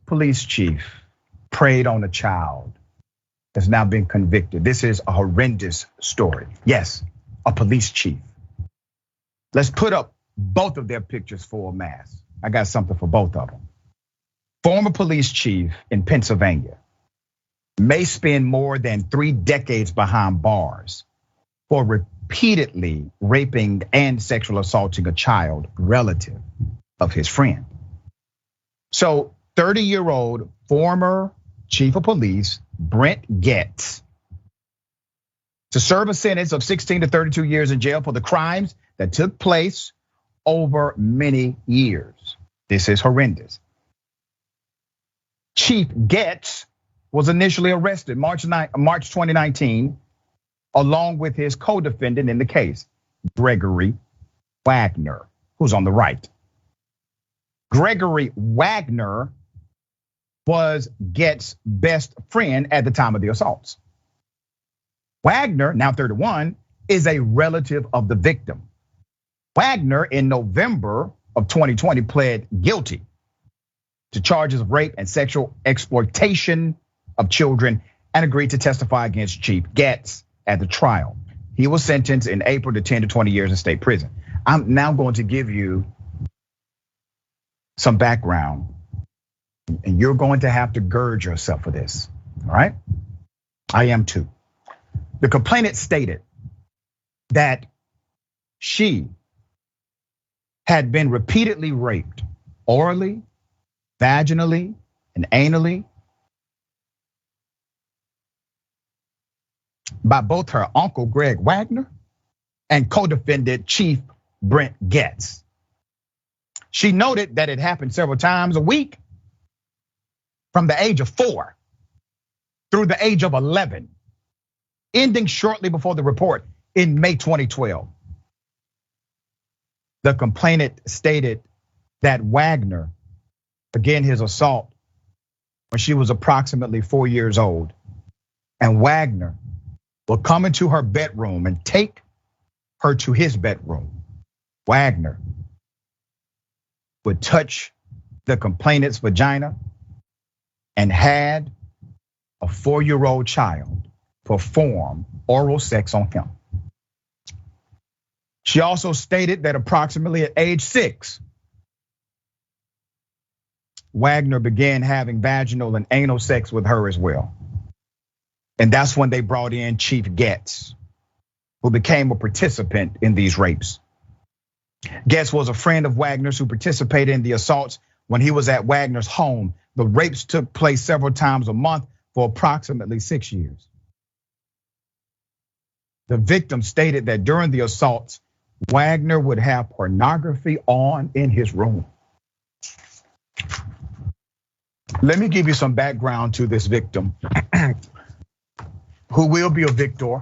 police chief preyed on a child has now been convicted. This is a horrendous story. Yes, a police chief. Let's put up both of their pictures for a mass. I got something for both of them. Former police chief in Pennsylvania may spend more than 3 decades behind bars for repeatedly raping and sexual assaulting a child relative of his friend. So 30-year-old former chief of police Brent Getz to serve a sentence of 16 to 32 years in jail for the crimes that took place over many years. This is horrendous. Chief Getz was initially arrested March 2019, along with his co-defendant in the case, Gregory Wagner, who's on the right. Gregory Wagner was Getz's best friend at the time of the assaults. Wagner, now 31, is a relative of the victim. Wagner, in November of 2020, pled guilty to charges of rape and sexual exploitation of children and agreed to testify against Chief Getz at the trial. He was sentenced in April to 10 to 20 years in state prison. I'm now going to give you some background, and you're going to have to gird yourself for this, all right? I am too. The complainant stated that she had been repeatedly raped orally, vaginally, and anally by both her uncle, Greg Wagner, and co-defendant Chief Brent Getz. She noted that it happened several times a week from the age of 4 through the age of 11, ending shortly before the report in May 2012. The complainant stated that Wagner began his assault when she was approximately 4 years old, and Wagner would come into her bedroom and take her to his bedroom. Wagner would touch the complainant's vagina and had a 4-year-old child perform oral sex on him. She also stated that approximately at age 6, Wagner began having vaginal and anal sex with her as well. And that's when they brought in Chief Getz, who became a participant in these rapes. Getz was a friend of Wagner's who participated in the assaults when he was at Wagner's home. The rapes took place several times a month for approximately 6 years. The victim stated that during the assaults, Wagner would have pornography on in his room. Let me give you some background to this victim, who will be a victor,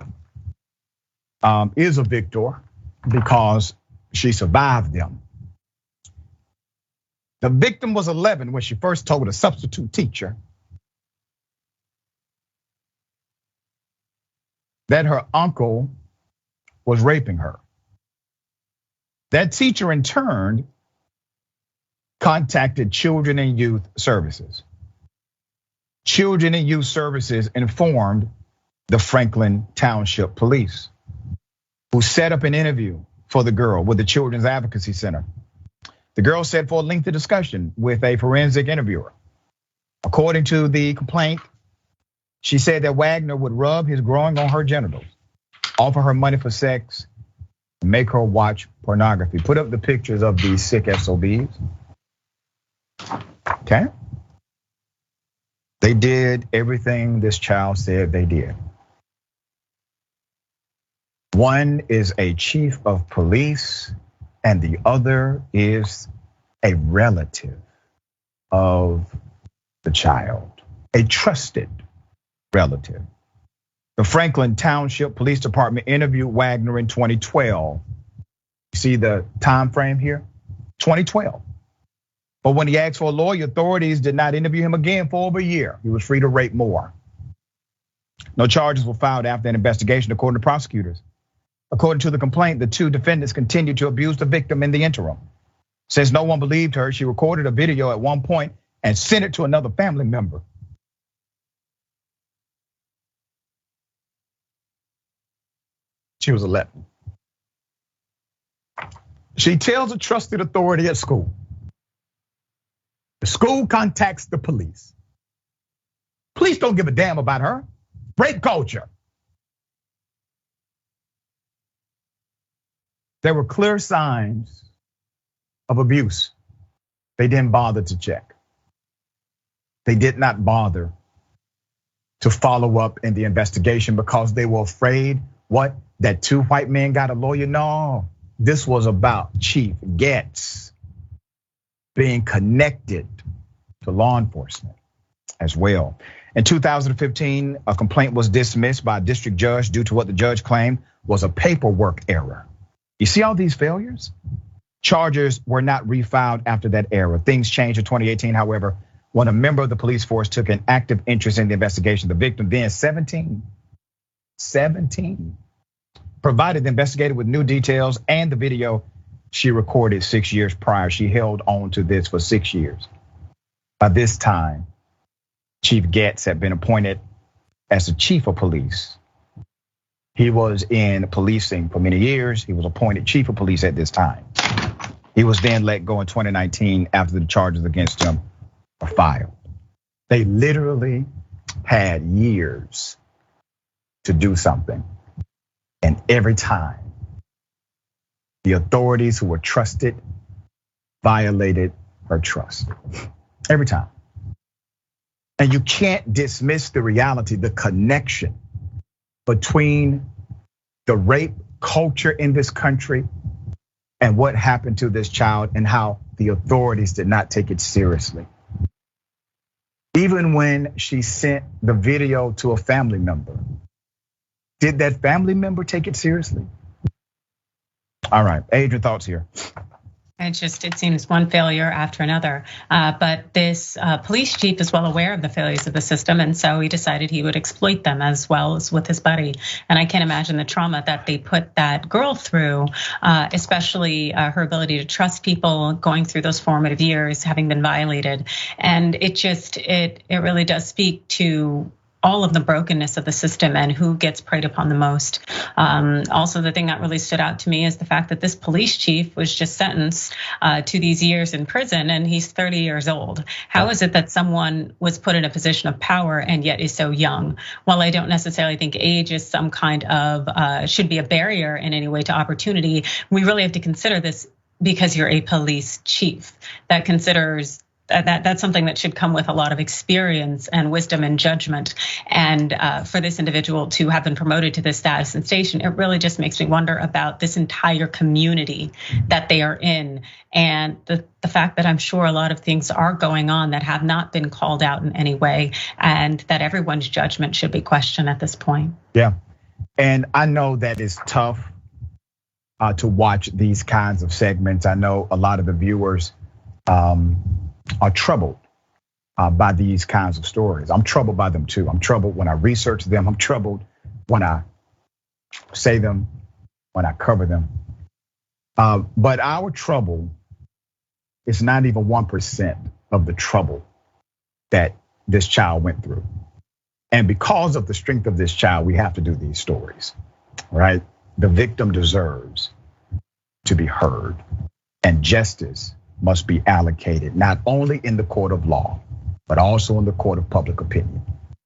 is a victor because she survived them. The victim was 11 when she first told a substitute teacher that her uncle was raping her. That teacher in turn contacted Children and Youth Services. Children and Youth Services informed the Franklin Township Police, who set up an interview for the girl with the Children's Advocacy Center. The girl sat for a lengthy discussion with a forensic interviewer. According to the complaint, she said that Wagner would rub his groin on her genitals, offer her money for sex, and make her watch pornography. Put up the pictures of these sick SOBs. Okay? They did everything this child said they did. One is a chief of police, and the other is a relative of the child, a trusted relative. The Franklin Township Police Department interviewed Wagner in 2012. You see the time frame here? 2012. But when he asked for a lawyer, authorities did not interview him again for over a year. He was free to rape more. No charges were filed after an investigation, according to prosecutors. According to the complaint, the 2 defendants continued to abuse the victim in the interim. Since no one believed her, she recorded a video at one point and sent it to another family member. She was 11. She tells a trusted authority at school. The school contacts the police. Police don't give a damn about her. Rape culture. There were clear signs of abuse. They didn't bother to check. They did not bother to follow up in the investigation because they were afraid, what? That 2 white men got a lawyer? No, this was about Chief Getz being connected to law enforcement as well. In 2015, a complaint was dismissed by a district judge due to what the judge claimed was a paperwork error. You see all these failures? Charges were not refiled after that error. Things changed in 2018, however, when a member of the police force took an active interest in the investigation. The victim, then 17, provided the investigator with new details and the video she recorded 6 years prior. She held on to this for 6 years. By this time, Chief Getz had been appointed as the chief of police. He was in policing for many years. He was appointed chief of police at this time. He was then let go in 2019 after the charges against him were filed. They literally had years to do something. And every time, the authorities who were trusted violated her trust. Every time. And you can't dismiss the reality, the connection between the rape culture in this country and what happened to this child and how the authorities did not take it seriously. Even when she sent the video to a family member, did that family member take it seriously? All right, Adrian, thoughts here. It seems one failure after another. But this police chief is well aware of the failures of the system, and so he decided he would exploit them as well as with his buddy. And I can't imagine the trauma that they put that girl through, especially her ability to trust people going through those formative years, having been violated. And it really does speak to all of the brokenness of the system and who gets preyed upon the most. Also, the thing that really stood out to me is the fact that this police chief was just sentenced to these years in prison, and he's 30 years old. How is it that someone was put in a position of power and yet is so young? While I don't necessarily think age is some kind of should be a barrier in any way to opportunity, we really have to consider this because you're a police chief that considers that's something that should come with a lot of experience and wisdom and judgment. And for this individual to have been promoted to this status and station, it really just makes me wonder about this entire community that they are in. And the fact that I'm sure a lot of things are going on that have not been called out in any way, and that everyone's judgment should be questioned at this point. Yeah, and I know that it's tough to watch these kinds of segments. I know a lot of the viewers are troubled by these kinds of stories. I'm troubled by them too. I'm troubled when I research them. I'm troubled when I say them, when I cover them. But our trouble is not even 1% of the trouble that this child went through. And because of the strength of this child, we have to do these stories, right? The victim deserves to be heard, and justice must be allocated, not only in the court of law, but also in the court of public opinion.